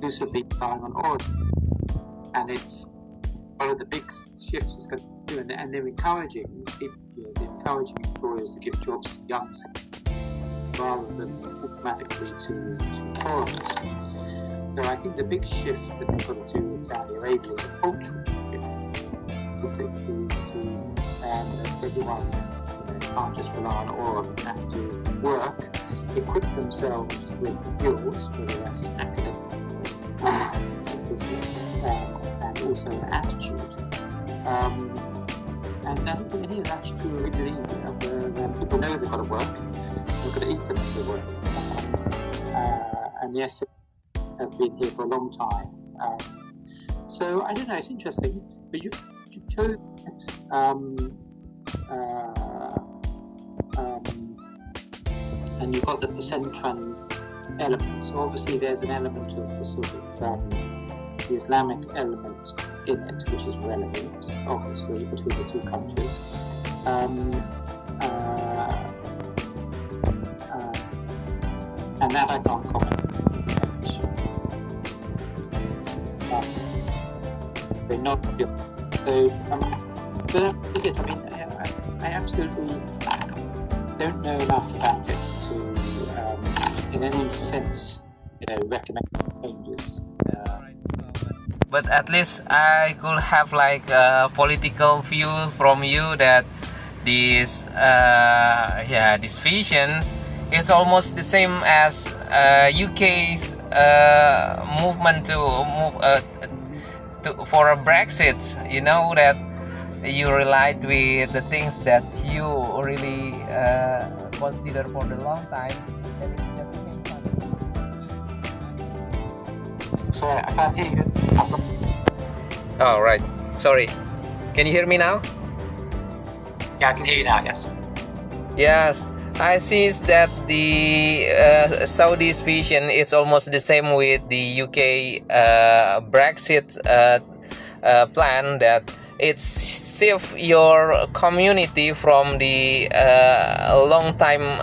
exclusively relying on oil, and it's one of the big shifts it's going to do, and they're encouraging people, they're encouraging employers to give jobs to young rather than automatically to foreigners. So I think the big shift that they've got to do in Saudi Arabia is a cultural shift and that everyone can't just rely on oil and have to work, equip themselves with skills, whether that's academic business, and also an attitude. And I think that's true in Indonesia, where people know they've got to work, they've got to eat unless they work. And yes, they have been here for a long time. So I don't know, it's interesting, but you've chosen and you've got the percentran element. So obviously there's an element of the sort of Islamic element in it, which is relevant, obviously, between the two countries. And that I can't comment on. They're not so. But I mean, I absolutely don't know enough about it to, in any sense, recommend changes. But at least I could have like a political view from you that these these visions, it's almost the same as UK's movement to move for a Brexit. You know that you relied with the things that you really consider for the long time, and it's just Sorry, I can't hear you. Oh, right. Sorry. Can you hear me now? Yeah, I can hear you now, yes. Yes. I see that the Saudi's vision is almost the same with the UK Brexit plan, that it's shift your community from the long time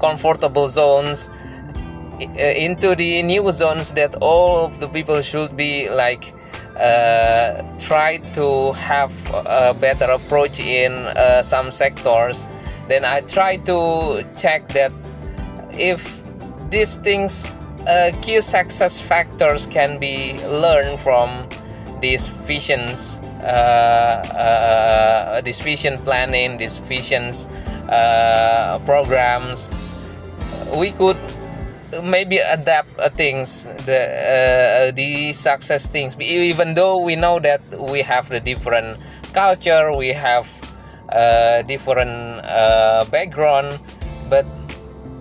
comfortable zones into the new zones, that all of the people should be like try to have a better approach in some sectors. Then I try to check that if these things, key success factors can be learned from these visions, this vision planning, these visions programs, we could maybe adapt things, the success things, even though we know that we have the different culture, we have different background, but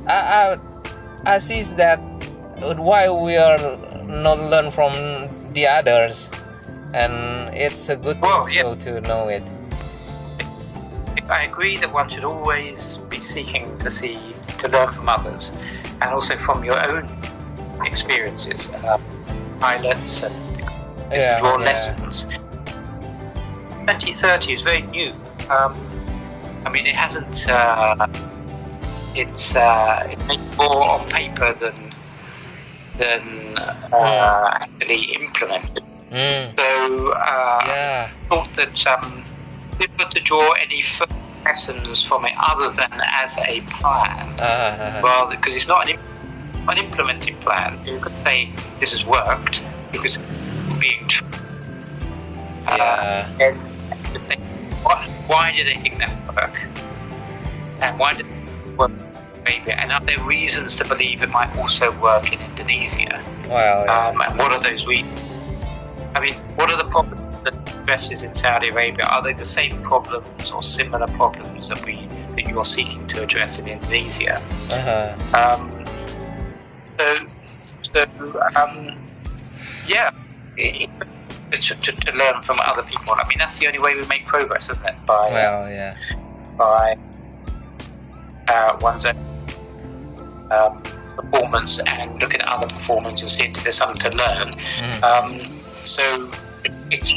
I see that why we are not learn from the others, and it's a good thing to know it. I agree that one should always be seeking to learn from others, and also from your own experiences, pilots, and draw lessons. 2030 is very new. I mean, it hasn't. It's more on paper than actually implemented. So I thought that difficult to draw any further lessons from it other than as a plan, rather, because it's not an implemented plan. You could say this has worked if it's being true. And why do they think that work? And why did it work in Arabia? And are there reasons to believe it might also work in Indonesia? And what are those reasons? I mean, what are the problems that addresses in Saudi Arabia? Are they the same problems or similar problems that you are seeking to address in Indonesia? To learn from other people. I mean, that's the only way we make progress, isn't it? By one's own performance and looking at other performance and seeing if there's something to learn. So it's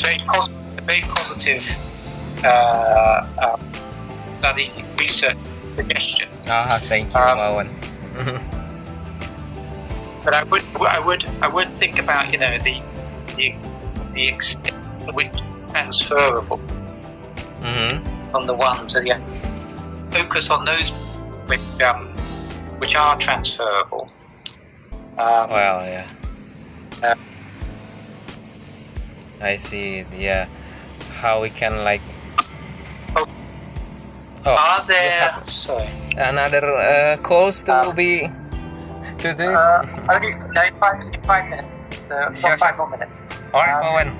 very positive, a very positive study research suggestion. Thank you, Owen. But I would think about, you know, the extent to which transferable from the one to the other. Focus on those which are transferable. Well, yeah. I see. Yeah, how we can like. Oh, are there? Sorry. Another calls to be to do. Only no, 5 minutes. Sure, 5 more minutes. All right, Owen.